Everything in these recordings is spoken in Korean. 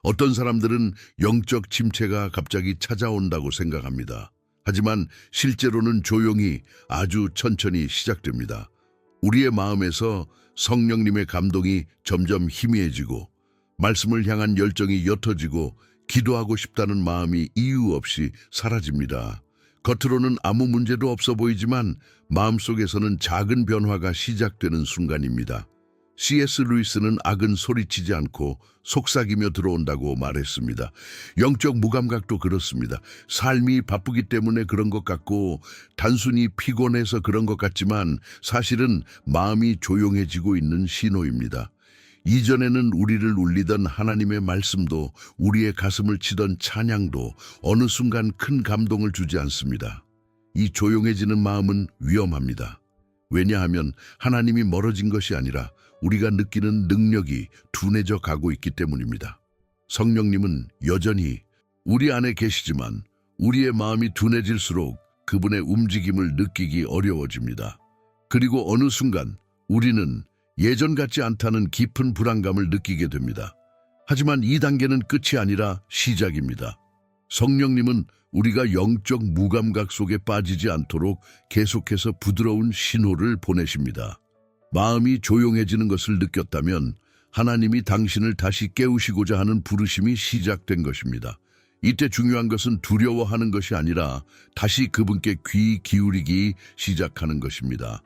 어떤 사람들은 영적 침체가 갑자기 찾아온다고 생각합니다. 하지만 실제로는 조용히 아주 천천히 시작됩니다. 우리의 마음에서 성령님의 감동이 점점 희미해지고 말씀을 향한 열정이 옅어지고 기도하고 싶다는 마음이 이유 없이 사라집니다. 겉으로는 아무 문제도 없어 보이지만 마음속에서는 작은 변화가 시작되는 순간입니다. C.S. 루이스는 악은 소리치지 않고 속삭이며 들어온다고 말했습니다. 영적 무감각도 그렇습니다. 삶이 바쁘기 때문에 그런 것 같고 단순히 피곤해서 그런 것 같지만 사실은 마음이 조용해지고 있는 신호입니다. 이전에는 우리를 울리던 하나님의 말씀도 우리의 가슴을 치던 찬양도 어느 순간 큰 감동을 주지 않습니다. 이 조용해지는 마음은 위험합니다. 왜냐하면 하나님이 멀어진 것이 아니라 우리가 느끼는 능력이 둔해져 가고 있기 때문입니다. 성령님은 여전히 우리 안에 계시지만 우리의 마음이 둔해질수록 그분의 움직임을 느끼기 어려워집니다. 그리고 어느 순간 우리는 예전 같지 않다는 깊은 불안감을 느끼게 됩니다. 하지만 이 단계는 끝이 아니라 시작입니다. 성령님은 우리가 영적 무감각 속에 빠지지 않도록 계속해서 부드러운 신호를 보내십니다. 마음이 조용해지는 것을 느꼈다면 하나님이 당신을 다시 깨우시고자 하는 부르심이 시작된 것입니다. 이때 중요한 것은 두려워하는 것이 아니라 다시 그분께 귀 기울이기 시작하는 것입니다.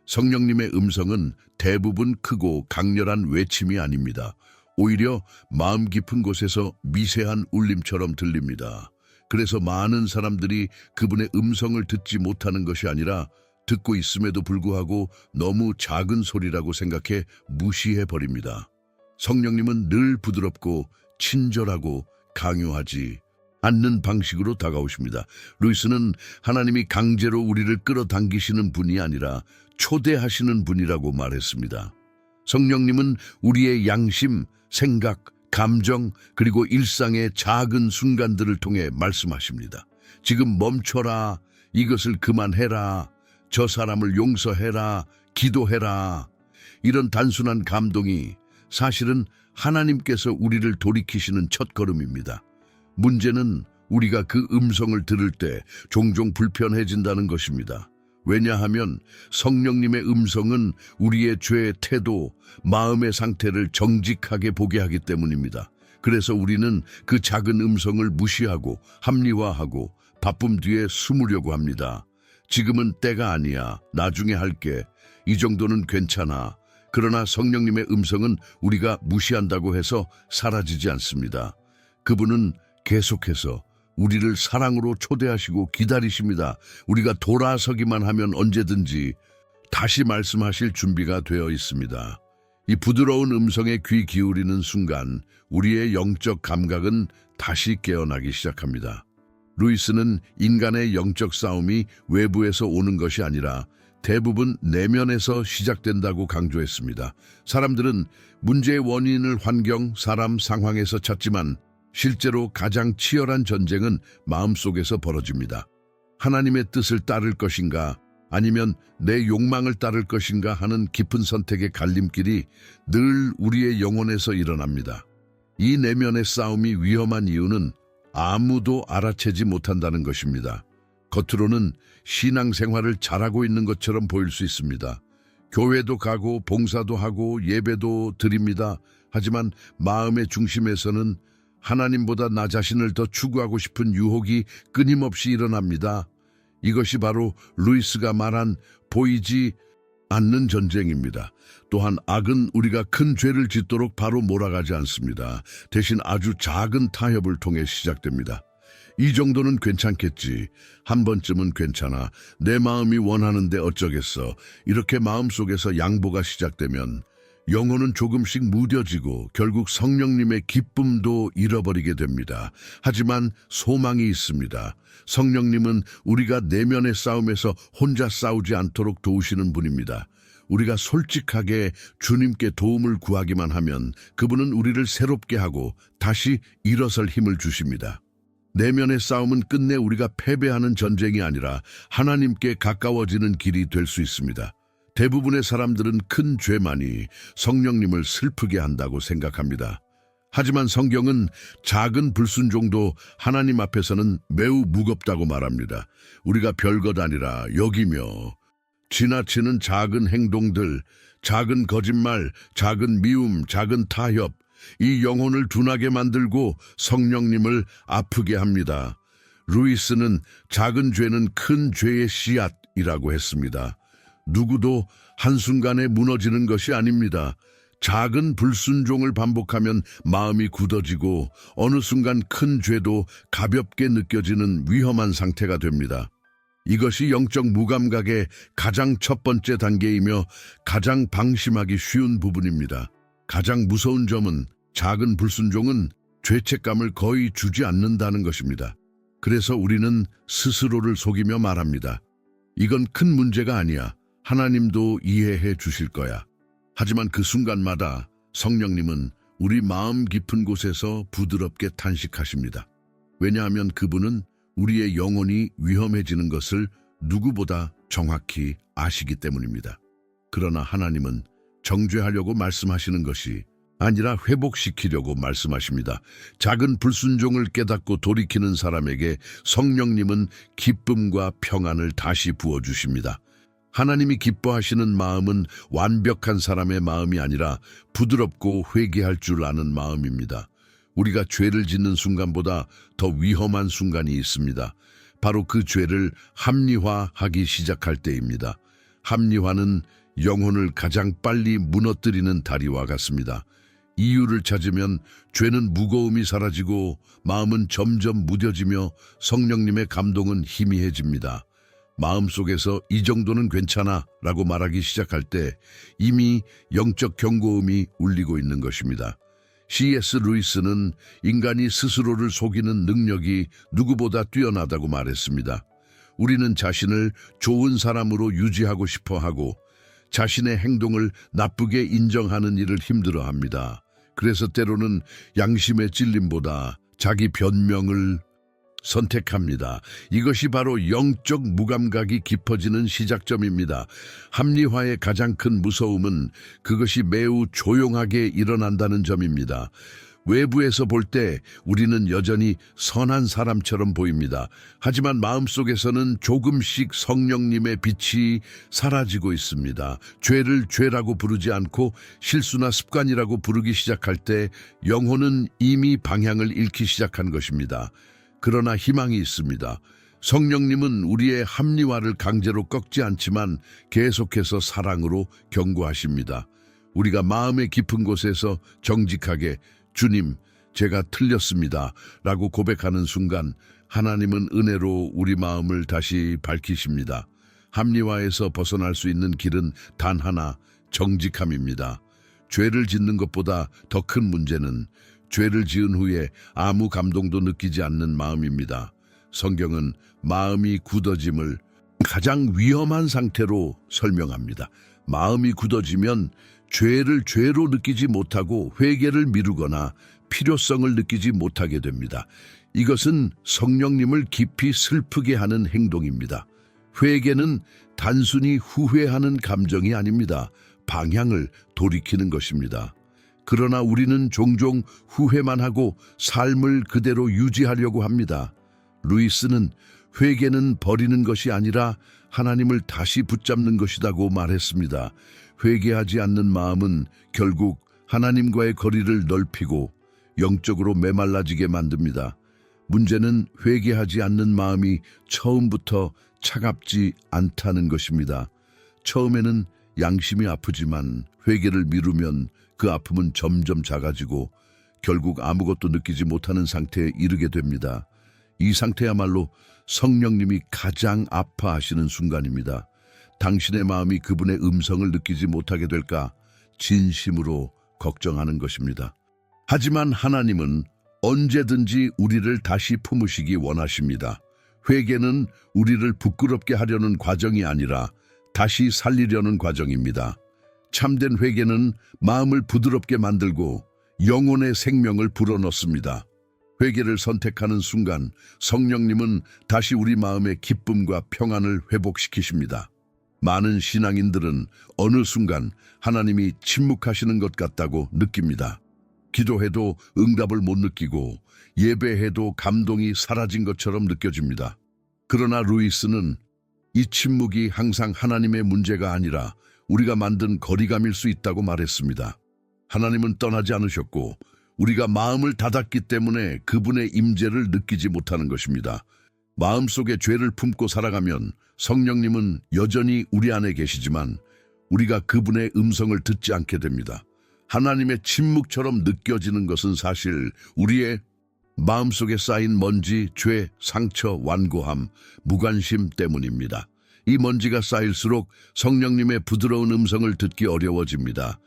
성령님의 음성은 대부분 크고 강렬한 외침이 아닙니다. 오히려 마음 깊은 곳에서 미세한 울림처럼 들립니다. 그래서 많은 사람들이 그분의 음성을 듣지 못하는 것이 아니라 듣고 있음에도 불구하고 너무 작은 소리라고 생각해 무시해버립니다. 성령님은 늘 부드럽고 친절하고 강요하지 않는 방식으로 다가오십니다. 루이스는 하나님이 강제로 우리를 끌어당기시는 분이 아니라 초대하시는 분이라고 말했습니다. 성령님은 우리의 양심, 생각, 감정, 그리고 일상의 작은 순간들을 통해 말씀하십니다. 지금 멈춰라, 이것을 그만해라, 저 사람을 용서해라, 기도해라. 이런 단순한 감동이 사실은 하나님께서 우리를 돌이키시는 첫걸음입니다. 문제는 우리가 그 음성을 들을 때 종종 불편해진다는 것입니다. 왜냐하면 성령님의 음성은 우리의 죄의 태도, 마음의 상태를 정직하게 보게 하기 때문입니다. 그래서 우리는 그 작은 음성을 무시하고 합리화하고 바쁨 뒤에 숨으려고 합니다. 지금은 때가 아니야. 나중에 할게. 이 정도는 괜찮아. 그러나 성령님의 음성은 우리가 무시한다고 해서 사라지지 않습니다. 그분은 계속해서 우리를 사랑으로 초대하시고 기다리십니다. 우리가 돌아서기만 하면 언제든지 다시 말씀하실 준비가 되어 있습니다. 이 부드러운 음성에 귀 기울이는 순간 우리의 영적 감각은 다시 깨어나기 시작합니다. 루이스는 인간의 영적 싸움이 외부에서 오는 것이 아니라 대부분 내면에서 시작된다고 강조했습니다. 사람들은 문제의 원인을 환경, 사람, 상황에서 찾지만 실제로 가장 치열한 전쟁은 마음속에서 벌어집니다. 하나님의 뜻을 따를 것인가 아니면 내 욕망을 따를 것인가 하는 깊은 선택의 갈림길이 늘 우리의 영혼에서 일어납니다. 이 내면의 싸움이 위험한 이유는 아무도 알아채지 못한다는 것입니다. 겉으로는 신앙생활을 잘하고 있는 것처럼 보일 수 있습니다. 교회도 가고 봉사도 하고 예배도 드립니다. 하지만 마음의 중심에서는 하나님보다 나 자신을 더 추구하고 싶은 유혹이 끊임없이 일어납니다. 이것이 바로 루이스가 말한 보이지 않는 전쟁입니다. 또한 악은 우리가 큰 죄를 짓도록 바로 몰아가지 않습니다. 대신 아주 작은 타협을 통해 시작됩니다. 이 정도는 괜찮겠지. 한 번쯤은 괜찮아. 내 마음이 원하는데 어쩌겠어. 이렇게 마음속에서 양보가 시작되면 영혼은 조금씩 무뎌지고 결국 성령님의 기쁨도 잃어버리게 됩니다. 하지만 소망이 있습니다. 성령님은 우리가 내면의 싸움에서 혼자 싸우지 않도록 도우시는 분입니다. 우리가 솔직하게 주님께 도움을 구하기만 하면 그분은 우리를 새롭게 하고 다시 일어설 힘을 주십니다. 내면의 싸움은 끝내 우리가 패배하는 전쟁이 아니라 하나님께 가까워지는 길이 될 수 있습니다. 대부분의 사람들은 큰 죄만이 성령님을 슬프게 한다고 생각합니다. 하지만 성경은 작은 불순종도 하나님 앞에서는 매우 무겁다고 말합니다. 우리가 별것 아니라 여기며 지나치는 작은 행동들, 작은 거짓말, 작은 미움, 작은 타협, 이 영혼을 둔하게 만들고 성령님을 아프게 합니다. 루이스는 작은 죄는 큰 죄의 씨앗이라고 했습니다. 누구도 한순간에 무너지는 것이 아닙니다. 작은 불순종을 반복하면 마음이 굳어지고 어느 순간 큰 죄도 가볍게 느껴지는 위험한 상태가 됩니다. 이것이 영적 무감각의 가장 첫 번째 단계이며 가장 방심하기 쉬운 부분입니다. 가장 무서운 점은 작은 불순종은 죄책감을 거의 주지 않는다는 것입니다. 그래서 우리는 스스로를 속이며 말합니다. 이건 큰 문제가 아니야. 하나님도 이해해 주실 거야. 하지만 그 순간마다 성령님은 우리 마음 깊은 곳에서 부드럽게 탄식하십니다. 왜냐하면 그분은 우리의 영혼이 위험해지는 것을 누구보다 정확히 아시기 때문입니다. 그러나 하나님은 정죄하려고 말씀하시는 것이 아니라 회복시키려고 말씀하십니다. 작은 불순종을 깨닫고 돌이키는 사람에게 성령님은 기쁨과 평안을 다시 부어주십니다. 하나님이 기뻐하시는 마음은 완벽한 사람의 마음이 아니라 부드럽고 회개할 줄 아는 마음입니다. 우리가 죄를 짓는 순간보다 더 위험한 순간이 있습니다. 바로 그 죄를 합리화하기 시작할 때입니다. 합리화는 영혼을 가장 빨리 무너뜨리는 다리와 같습니다. 이유를 찾으면 죄는 무거움이 사라지고 마음은 점점 무뎌지며 성령님의 감동은 희미해집니다. 마음속에서 이 정도는 괜찮아 라고 말하기 시작할 때 이미 영적 경고음이 울리고 있는 것입니다. C.S. 루이스는 인간이 스스로를 속이는 능력이 누구보다 뛰어나다고 말했습니다. 우리는 자신을 좋은 사람으로 유지하고 싶어 하고 자신의 행동을 나쁘게 인정하는 일을 힘들어합니다. 그래서 때로는 양심의 찔림보다 자기 변명을 선택합니다. 이것이 바로 영적 무감각이 깊어지는 시작점입니다. 합리화의 가장 큰 무서움은 그것이 매우 조용하게 일어난다는 점입니다. 외부에서 볼 때 우리는 여전히 선한 사람처럼 보입니다. 하지만 마음속에서는 조금씩 성령님의 빛이 사라지고 있습니다. 죄를 죄라고 부르지 않고 실수나 습관이라고 부르기 시작할 때 영혼은 이미 방향을 잃기 시작한 것입니다. 그러나 희망이 있습니다. 성령님은 우리의 합리화를 강제로 꺾지 않지만 계속해서 사랑으로 경고하십니다. 우리가 마음의 깊은 곳에서 정직하게 주님, 제가 틀렸습니다 라고 고백하는 순간 하나님은 은혜로 우리 마음을 다시 밝히십니다. 합리화에서 벗어날 수 있는 길은 단 하나, 정직함입니다. 죄를 짓는 것보다 더 큰 문제는 죄를 지은 후에 아무 감동도 느끼지 않는 마음입니다. 성경은 마음이 굳어짐을 가장 위험한 상태로 설명합니다. 마음이 굳어지면 죄를 죄로 느끼지 못하고 회개를 미루거나 필요성을 느끼지 못하게 됩니다. 이것은 성령님을 깊이 슬프게 하는 행동입니다. 회개는 단순히 후회하는 감정이 아닙니다. 방향을 돌이키는 것입니다. 그러나 우리는 종종 후회만 하고 삶을 그대로 유지하려고 합니다. 루이스는 회개는 버리는 것이 아니라 하나님을 다시 붙잡는 것이라고 말했습니다. 회개하지 않는 마음은 결국 하나님과의 거리를 넓히고 영적으로 메말라지게 만듭니다. 문제는 회개하지 않는 마음이 처음부터 차갑지 않다는 것입니다. 처음에는 양심이 아프지만 회개를 미루면 그 아픔은 점점 작아지고 결국 아무것도 느끼지 못하는 상태에 이르게 됩니다. 이 상태야말로 성령님이 가장 아파하시는 순간입니다. 당신의 마음이 그분의 음성을 느끼지 못하게 될까 진심으로 걱정하는 것입니다. 하지만 하나님은 언제든지 우리를 다시 품으시기 원하십니다. 회개는 우리를 부끄럽게 하려는 과정이 아니라 다시 살리려는 과정입니다. 참된 회개는 마음을 부드럽게 만들고 영혼의 생명을 불어넣습니다. 회개를 선택하는 순간 성령님은 다시 우리 마음의 기쁨과 평안을 회복시키십니다. 많은 신앙인들은 어느 순간 하나님이 침묵하시는 것 같다고 느낍니다. 기도해도 응답을 못 느끼고 예배해도 감동이 사라진 것처럼 느껴집니다. 그러나 루이스는 이 침묵이 항상 하나님의 문제가 아니라 우리가 만든 거리감일 수 있다고 말했습니다. 하나님은 떠나지 않으셨고 우리가 마음을 닫았기 때문에 그분의 임재를 느끼지 못하는 것입니다. 마음속에 죄를 품고 살아가면 성령님은 여전히 우리 안에 계시지만 우리가 그분의 음성을 듣지 않게 됩니다. 하나님의 침묵처럼 느껴지는 것은 사실 우리의 마음속에 쌓인 먼지, 죄, 상처, 완고함, 무관심 때문입니다. 이 먼지가 쌓일수록 성령님의 부드러운 음성을 듣기 어려워집니다.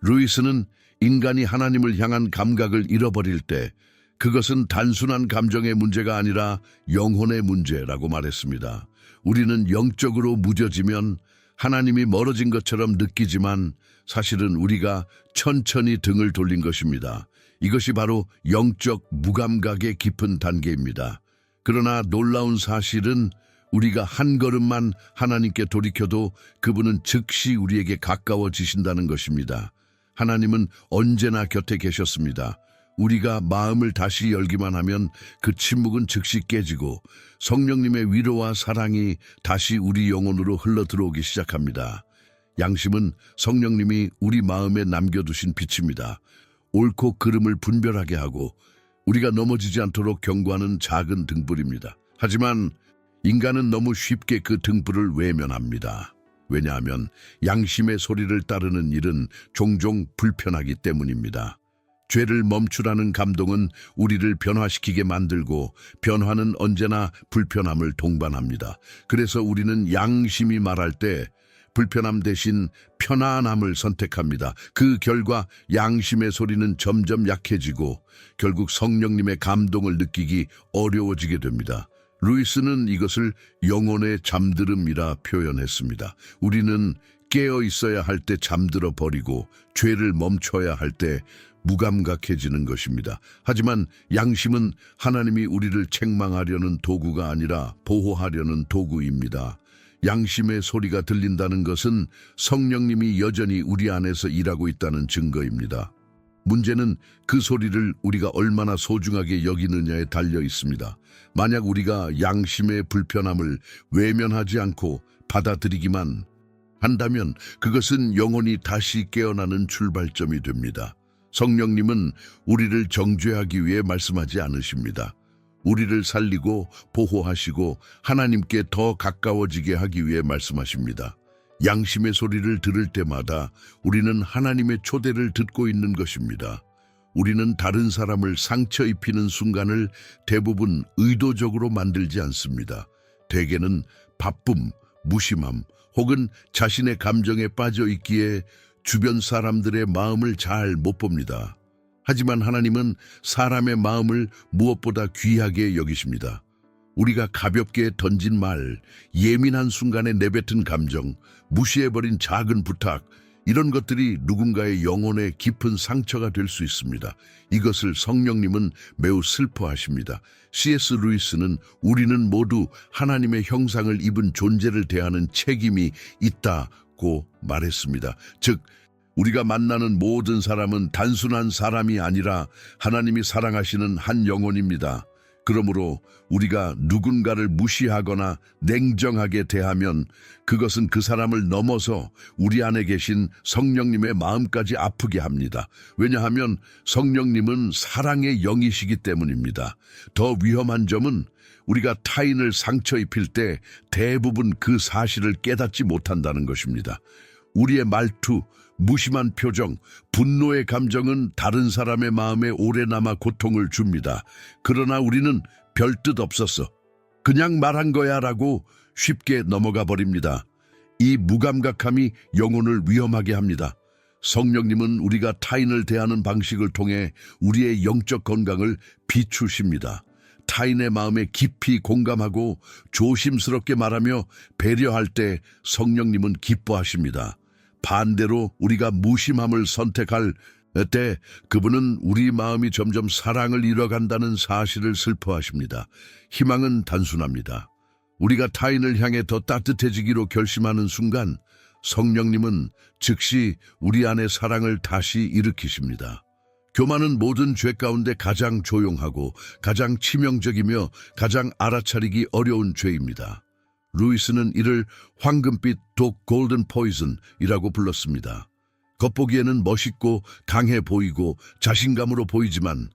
루이스는 인간이 하나님을 향한 감각을 잃어버릴 때 그것은 단순한 감정의 문제가 아니라 영혼의 문제라고 말했습니다. 우리는 영적으로 무뎌지면 하나님이 멀어진 것처럼 느끼지만 사실은 우리가 천천히 등을 돌린 것입니다. 이것이 바로 영적 무감각의 깊은 단계입니다. 그러나 놀라운 사실은 우리가 한 걸음만 하나님께 돌이켜도 그분은 즉시 우리에게 가까워지신다는 것입니다. 하나님은 언제나 곁에 계셨습니다. 우리가 마음을 다시 열기만 하면 그 침묵은 즉시 깨지고 성령님의 위로와 사랑이 다시 우리 영혼으로 흘러들어오기 시작합니다. 양심은 성령님이 우리 마음에 남겨두신 빛입니다. 옳고 그름을 분별하게 하고 우리가 넘어지지 않도록 경고하는 작은 등불입니다. 하지만 인간은 너무 쉽게 그 등불을 외면합니다. 왜냐하면 양심의 소리를 따르는 일은 종종 불편하기 때문입니다. 죄를 멈추라는 감동은 우리를 변화시키게 만들고 변화는 언제나 불편함을 동반합니다. 그래서 우리는 양심이 말할 때 불편함 대신 편안함을 선택합니다. 그 결과 양심의 소리는 점점 약해지고 결국 성령님의 감동을 느끼기 어려워지게 됩니다. 루이스는 이것을 영혼의 잠들음이라 표현했습니다. 우리는 깨어 있어야 할 때 잠들어 버리고 죄를 멈춰야 할 때 무감각해지는 것입니다. 하지만 양심은 하나님이 우리를 책망하려는 도구가 아니라 보호하려는 도구입니다. 양심의 소리가 들린다는 것은 성령님이 여전히 우리 안에서 일하고 있다는 증거입니다. 문제는 그 소리를 우리가 얼마나 소중하게 여기느냐에 달려 있습니다. 만약 우리가 양심의 불편함을 외면하지 않고 받아들이기만 한다면 그것은 영혼이 다시 깨어나는 출발점이 됩니다. 성령님은 우리를 정죄하기 위해 말씀하지 않으십니다. 우리를 살리고 보호하시고 하나님께 더 가까워지게 하기 위해 말씀하십니다. 양심의 소리를 들을 때마다 우리는 하나님의 초대를 듣고 있는 것입니다. 우리는 다른 사람을 상처 입히는 순간을 대부분 의도적으로 만들지 않습니다. 대개는 바쁨, 무심함 혹은 자신의 감정에 빠져 있기에 주변 사람들의 마음을 잘 못 봅니다. 하지만 하나님은 사람의 마음을 무엇보다 귀하게 여기십니다. 우리가 가볍게 던진 말, 예민한 순간에 내뱉은 감정, 무시해버린 작은 부탁, 이런 것들이 누군가의 영혼에 깊은 상처가 될 수 있습니다. 이것을 성령님은 매우 슬퍼하십니다. C.S. 루이스는 우리는 모두 하나님의 형상을 입은 존재를 대하는 책임이 있다고 말했습니다. 즉, 우리가 만나는 모든 사람은 단순한 사람이 아니라 하나님이 사랑하시는 한 영혼입니다. 그러므로 우리가 누군가를 무시하거나 냉정하게 대하면 그것은 그 사람을 넘어서 우리 안에 계신 성령님의 마음까지 아프게 합니다. 왜냐하면 성령님은 사랑의 영이시기 때문입니다. 더 위험한 점은 우리가 타인을 상처 입힐 때 대부분 그 사실을 깨닫지 못한다는 것입니다. 우리의 말투, 무심한 표정, 분노의 감정은 다른 사람의 마음에 오래 남아 고통을 줍니다. 그러나 우리는 별 뜻 없었어, 그냥 말한 거야 라고 쉽게 넘어가 버립니다. 이 무감각함이 영혼을 위험하게 합니다. 성령님은 우리가 타인을 대하는 방식을 통해 우리의 영적 건강을 비추십니다. 타인의 마음에 깊이 공감하고 조심스럽게 말하며 배려할 때 성령님은 기뻐하십니다. 반대로 우리가 무심함을 선택할 때 그분은 우리 마음이 점점 사랑을 잃어간다는 사실을 슬퍼하십니다. 희망은 단순합니다. 우리가 타인을 향해 더 따뜻해지기로 결심하는 순간 성령님은 즉시 우리 안에 사랑을 다시 일으키십니다. 교만은 모든 죄 가운데 가장 조용하고 가장 치명적이며 가장 알아차리기 어려운 죄입니다. 루이스는 이를 황금빛 독 골든 포이즌이라고 불렀습니다. 겉보기에는 멋있고 강해 보이고 자신감으로 보이지만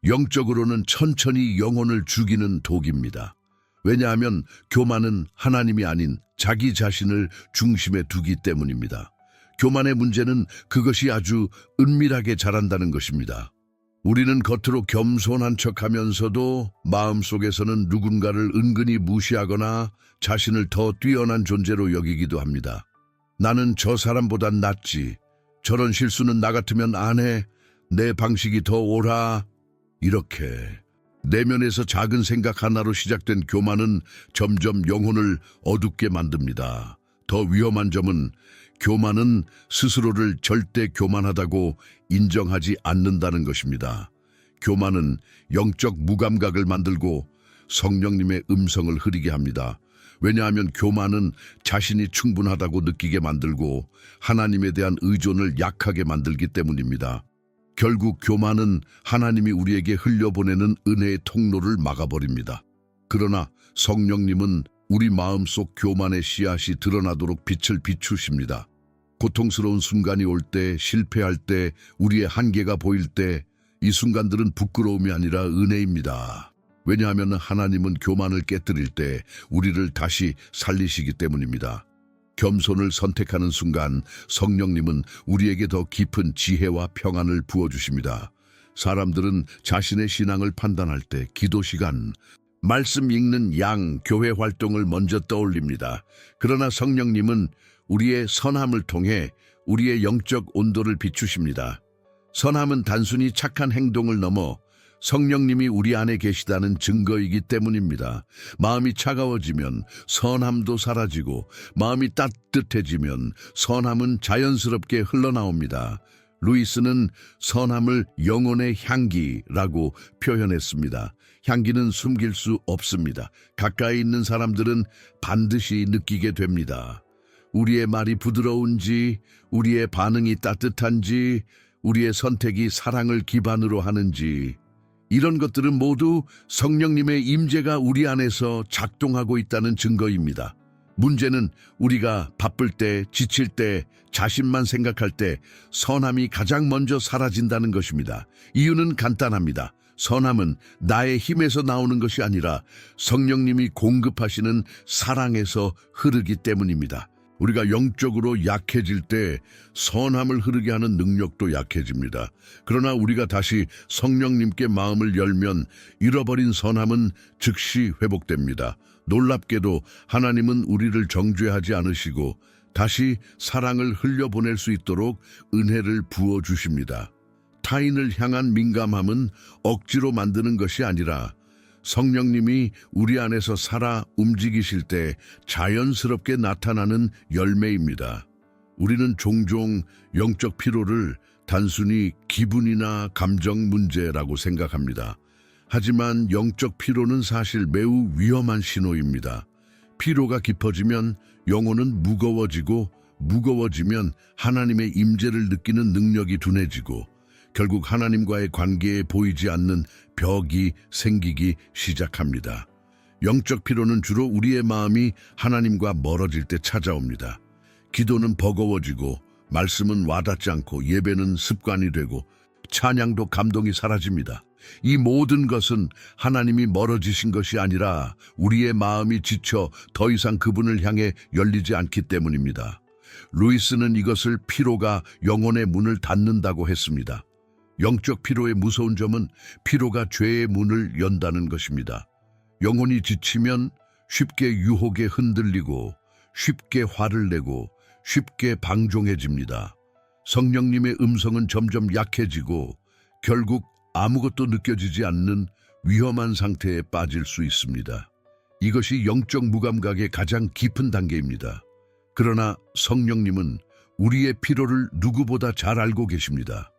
영적으로는 천천히 영혼을 죽이는 독입니다. 왜냐하면 교만은 하나님이 아닌 자기 자신을 중심에 두기 때문입니다. 교만의 문제는 그것이 아주 은밀하게 자란다는 것입니다. 우리는 겉으로 겸손한 척하면서도 마음속에서는 누군가를 은근히 무시하거나 자신을 더 뛰어난 존재로 여기기도 합니다. 나는 저 사람보단 낫지. 저런 실수는 나 같으면 안 해. 내 방식이 더 옳아. 이렇게 내면에서 작은 생각 하나로 시작된 교만은 점점 영혼을 어둡게 만듭니다. 더 위험한 점은 교만은 스스로를 절대 교만하다고 인정하지 않는다는 것입니다. 교만은 영적 무감각을 만들고 성령님의 음성을 흐리게 합니다. 왜냐하면 교만은 자신이 충분하다고 느끼게 만들고 하나님에 대한 의존을 약하게 만들기 때문입니다. 결국 교만은 하나님이 우리에게 흘려보내는 은혜의 통로를 막아버립니다. 그러나 성령님은 우리 마음속 교만의 씨앗이 드러나도록 빛을 비추십니다. 고통스러운 순간이 올 때, 실패할 때, 우리의 한계가 보일 때, 이 순간들은 부끄러움이 아니라 은혜입니다. 왜냐하면 하나님은 교만을 깨뜨릴 때 우리를 다시 살리시기 때문입니다. 겸손을 선택하는 순간 성령님은 우리에게 더 깊은 지혜와 평안을 부어주십니다. 사람들은 자신의 신앙을 판단할 때 기도 시간, 말씀 읽는 양, 교회 활동을 먼저 떠올립니다. 그러나 성령님은 우리의 선함을 통해 우리의 영적 온도를 비추십니다. 선함은 단순히 착한 행동을 넘어 성령님이 우리 안에 계시다는 증거이기 때문입니다. 마음이 차가워지면 선함도 사라지고 마음이 따뜻해지면 선함은 자연스럽게 흘러나옵니다. 루이스는 선함을 영혼의 향기라고 표현했습니다. 향기는 숨길 수 없습니다. 가까이 있는 사람들은 반드시 느끼게 됩니다. 우리의 말이 부드러운지, 우리의 반응이 따뜻한지, 우리의 선택이 사랑을 기반으로 하는지, 이런 것들은 모두 성령님의 임재가 우리 안에서 작동하고 있다는 증거입니다. 문제는 우리가 바쁠 때, 지칠 때, 자신만 생각할 때 선함이 가장 먼저 사라진다는 것입니다. 이유는 간단합니다. 선함은 나의 힘에서 나오는 것이 아니라 성령님이 공급하시는 사랑에서 흐르기 때문입니다. 우리가 영적으로 약해질 때 선함을 흐르게 하는 능력도 약해집니다. 그러나 우리가 다시 성령님께 마음을 열면 잃어버린 선함은 즉시 회복됩니다. 놀랍게도 하나님은 우리를 정죄하지 않으시고 다시 사랑을 흘려보낼 수 있도록 은혜를 부어주십니다. 타인을 향한 민감함은 억지로 만드는 것이 아니라 성령님이 우리 안에서 살아 움직이실 때 자연스럽게 나타나는 열매입니다. 우리는 종종 영적 피로를 단순히 기분이나 감정 문제라고 생각합니다. 하지만 영적 피로는 사실 매우 위험한 신호입니다. 피로가 깊어지면 영혼은 무거워지고 무거워지면 하나님의 임재를 느끼는 능력이 둔해지고 결국 하나님과의 관계에 보이지 않는 벽이 생기기 시작합니다. 영적 피로는 주로 우리의 마음이 하나님과 멀어질 때 찾아옵니다. 기도는 버거워지고 말씀은 와닿지 않고 예배는 습관이 되고 찬양도 감동이 사라집니다. 이 모든 것은 하나님이 멀어지신 것이 아니라 우리의 마음이 지쳐 더 이상 그분을 향해 열리지 않기 때문입니다. 루이스는 이것을 피로가 영혼의 문을 닫는다고 했습니다. 영적 피로의 무서운 점은 피로가 죄의 문을 연다는 것입니다. 영혼이 지치면 쉽게 유혹에 흔들리고 쉽게 화를 내고 쉽게 방종해집니다. 성령님의 음성은 점점 약해지고 결국 아무것도 느껴지지 않는 위험한 상태에 빠질 수 있습니다. 이것이 영적 무감각의 가장 깊은 단계입니다. 그러나 성령님은 우리의 피로를 누구보다 잘 알고 계십니다.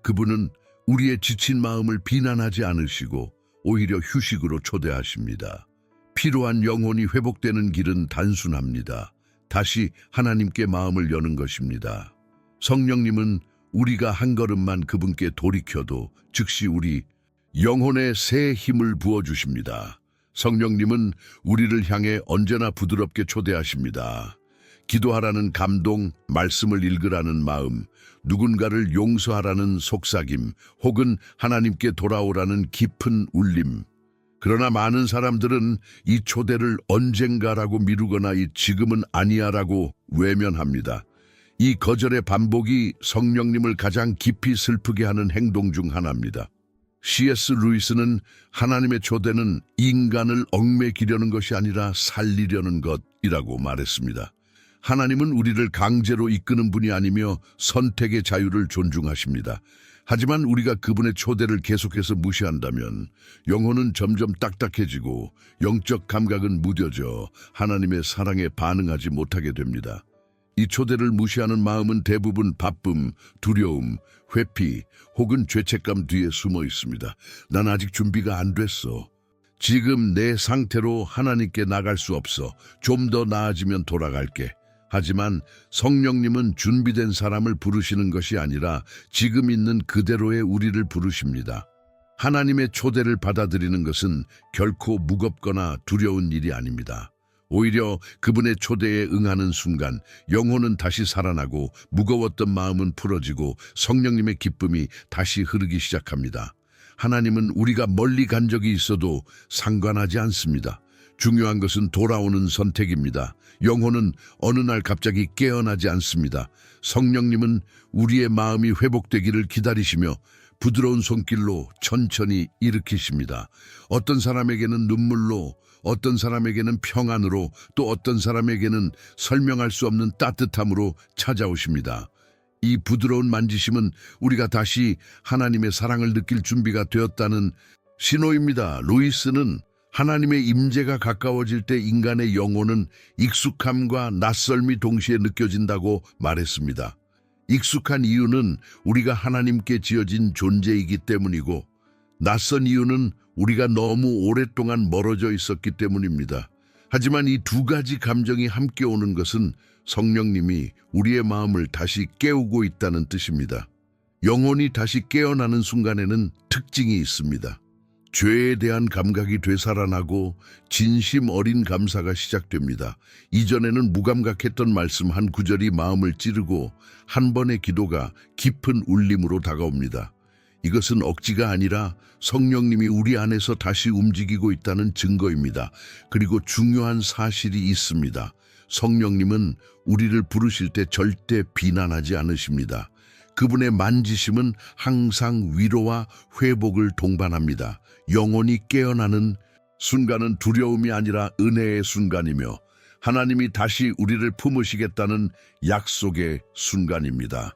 그분은 우리의 지친 마음을 비난하지 않으시고 오히려 휴식으로 초대하십니다. 피로한 영혼이 회복되는 길은 단순합니다. 다시 하나님께 마음을 여는 것입니다. 성령님은 우리가 한 걸음만 그분께 돌이켜도 즉시 우리 영혼에 새 힘을 부어주십니다. 성령님은 우리를 향해 언제나 부드럽게 초대하십니다. 기도하라는 감동, 말씀을 읽으라는 마음, 누군가를 용서하라는 속삭임, 혹은 하나님께 돌아오라는 깊은 울림. 그러나 많은 사람들은 이 초대를 언젠가라고 미루거나 이 지금은 아니야라고 외면합니다. 이 거절의 반복이 성령님을 가장 깊이 슬프게 하는 행동 중 하나입니다. C.S. 루이스는 하나님의 초대는 인간을 얽매기려는 것이 아니라 살리려는 것이라고 말했습니다. 하나님은 우리를 강제로 이끄는 분이 아니며 선택의 자유를 존중하십니다. 하지만 우리가 그분의 초대를 계속해서 무시한다면 영혼은 점점 딱딱해지고 영적 감각은 무뎌져 하나님의 사랑에 반응하지 못하게 됩니다. 이 초대를 무시하는 마음은 대부분 바쁨, 두려움, 회피 혹은 죄책감 뒤에 숨어 있습니다. 난 아직 준비가 안 됐어. 지금 내 상태로 하나님께 나갈 수 없어. 좀 더 나아지면 돌아갈게. 하지만 성령님은 준비된 사람을 부르시는 것이 아니라 지금 있는 그대로의 우리를 부르십니다. 하나님의 초대를 받아들이는 것은 결코 무겁거나 두려운 일이 아닙니다. 오히려 그분의 초대에 응하는 순간 영혼은 다시 살아나고 무거웠던 마음은 풀어지고 성령님의 기쁨이 다시 흐르기 시작합니다. 하나님은 우리가 멀리 간 적이 있어도 상관하지 않습니다. 중요한 것은 돌아오는 선택입니다. 영혼은 어느 날 갑자기 깨어나지 않습니다. 성령님은 우리의 마음이 회복되기를 기다리시며 부드러운 손길로 천천히 일으키십니다. 어떤 사람에게는 눈물로, 어떤 사람에게는 평안으로, 또 어떤 사람에게는 설명할 수 없는 따뜻함으로 찾아오십니다. 이 부드러운 만지심은 우리가 다시 하나님의 사랑을 느낄 준비가 되었다는 신호입니다. 루이스는 하나님의 임재가 가까워질 때 인간의 영혼은 익숙함과 낯설미 동시에 느껴진다고 말했습니다. 익숙한 이유는 우리가 하나님께 지어진 존재이기 때문이고, 낯선 이유는 우리가 너무 오랫동안 멀어져 있었기 때문입니다. 하지만 이 두 가지 감정이 함께 오는 것은 성령님이 우리의 마음을 다시 깨우고 있다는 뜻입니다. 영혼이 다시 깨어나는 순간에는 특징이 있습니다. 죄에 대한 감각이 되살아나고 진심 어린 감사가 시작됩니다. 이전에는 무감각했던 말씀 한 구절이 마음을 찌르고 한 번의 기도가 깊은 울림으로 다가옵니다. 이것은 억지가 아니라 성령님이 우리 안에서 다시 움직이고 있다는 증거입니다. 그리고 중요한 사실이 있습니다. 성령님은 우리를 부르실 때 절대 비난하지 않으십니다. 그분의 만지심은 항상 위로와 회복을 동반합니다. 영혼이 깨어나는 순간은 두려움이 아니라 은혜의 순간이며 하나님이 다시 우리를 품으시겠다는 약속의 순간입니다.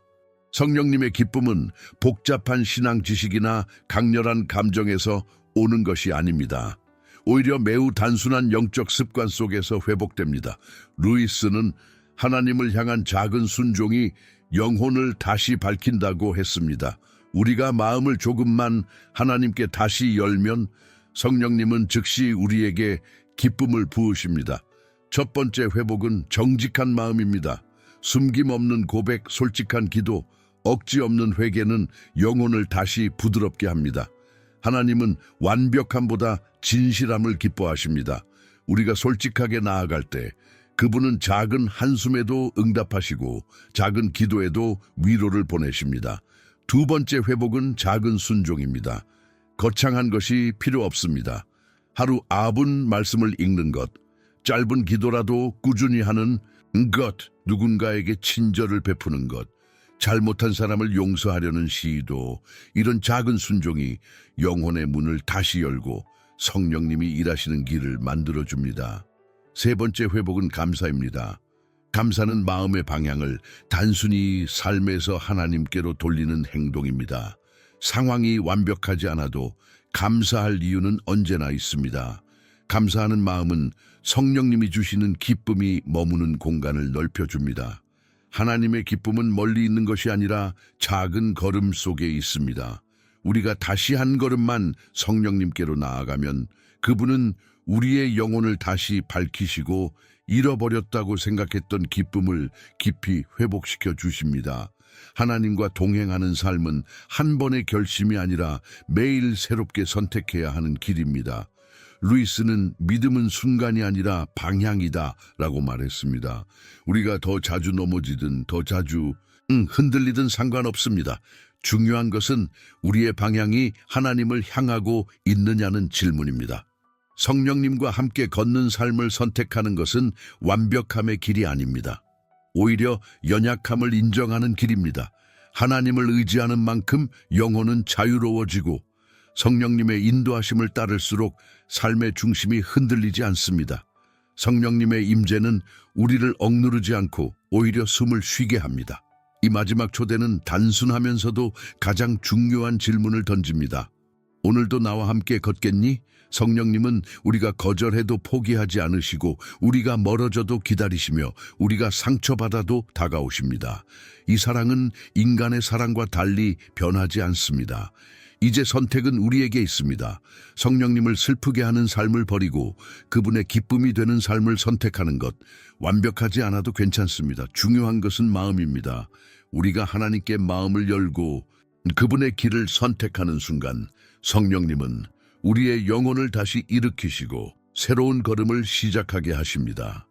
성령님의 기쁨은 복잡한 신앙 지식이나 강렬한 감정에서 오는 것이 아닙니다. 오히려 매우 단순한 영적 습관 속에서 회복됩니다. 루이스는 하나님을 향한 작은 순종이 영혼을 다시 밝힌다고 했습니다. 우리가 마음을 조금만 하나님께 다시 열면 성령님은 즉시 우리에게 기쁨을 부으십니다. 첫 번째 회복은 정직한 마음입니다. 숨김없는 고백, 솔직한 기도, 억지 없는 회개는 영혼을 다시 부드럽게 합니다. 하나님은 완벽함보다 진실함을 기뻐하십니다. 우리가 솔직하게 나아갈 때 그분은 작은 한숨에도 응답하시고 작은 기도에도 위로를 보내십니다. 두 번째 회복은 작은 순종입니다. 거창한 것이 필요 없습니다. 하루 9분 말씀을 읽는 것, 짧은 기도라도 꾸준히 하는 것, 누군가에게 친절을 베푸는 것, 잘못한 사람을 용서하려는 시도, 이런 작은 순종이 영혼의 문을 다시 열고 성령님이 일하시는 길을 만들어줍니다. 세 번째 회복은 감사입니다. 감사는 마음의 방향을 단순히 삶에서 하나님께로 돌리는 행동입니다. 상황이 완벽하지 않아도 감사할 이유는 언제나 있습니다. 감사하는 마음은 성령님이 주시는 기쁨이 머무는 공간을 넓혀줍니다. 하나님의 기쁨은 멀리 있는 것이 아니라 작은 걸음 속에 있습니다. 우리가 다시 한 걸음만 성령님께로 나아가면 그분은 우리의 영혼을 다시 밝히시고 잃어버렸다고 생각했던 기쁨을 깊이 회복시켜 주십니다. 하나님과 동행하는 삶은 한 번의 결심이 아니라 매일 새롭게 선택해야 하는 길입니다. 루이스는 믿음은 순간이 아니라 방향이다 라고 말했습니다. 우리가 더 자주 넘어지든 더 자주 흔들리든 상관없습니다. 중요한 것은 우리의 방향이 하나님을 향하고 있느냐는 질문입니다. 성령님과 함께 걷는 삶을 선택하는 것은 완벽함의 길이 아닙니다. 오히려 연약함을 인정하는 길입니다. 하나님을 의지하는 만큼 영혼은 자유로워지고 성령님의 인도하심을 따를수록 삶의 중심이 흔들리지 않습니다. 성령님의 임재는 우리를 억누르지 않고 오히려 숨을 쉬게 합니다. 이 마지막 초대는 단순하면서도 가장 중요한 질문을 던집니다. 오늘도 나와 함께 걷겠니? 성령님은 우리가 거절해도 포기하지 않으시고 우리가 멀어져도 기다리시며 우리가 상처받아도 다가오십니다. 이 사랑은 인간의 사랑과 달리 변하지 않습니다. 이제 선택은 우리에게 있습니다. 성령님을 슬프게 하는 삶을 버리고 그분의 기쁨이 되는 삶을 선택하는 것. 완벽하지 않아도 괜찮습니다. 중요한 것은 마음입니다. 우리가 하나님께 마음을 열고 그분의 길을 선택하는 순간 성령님은 우리의 영혼을 다시 일으키시고 새로운 걸음을 시작하게 하십니다.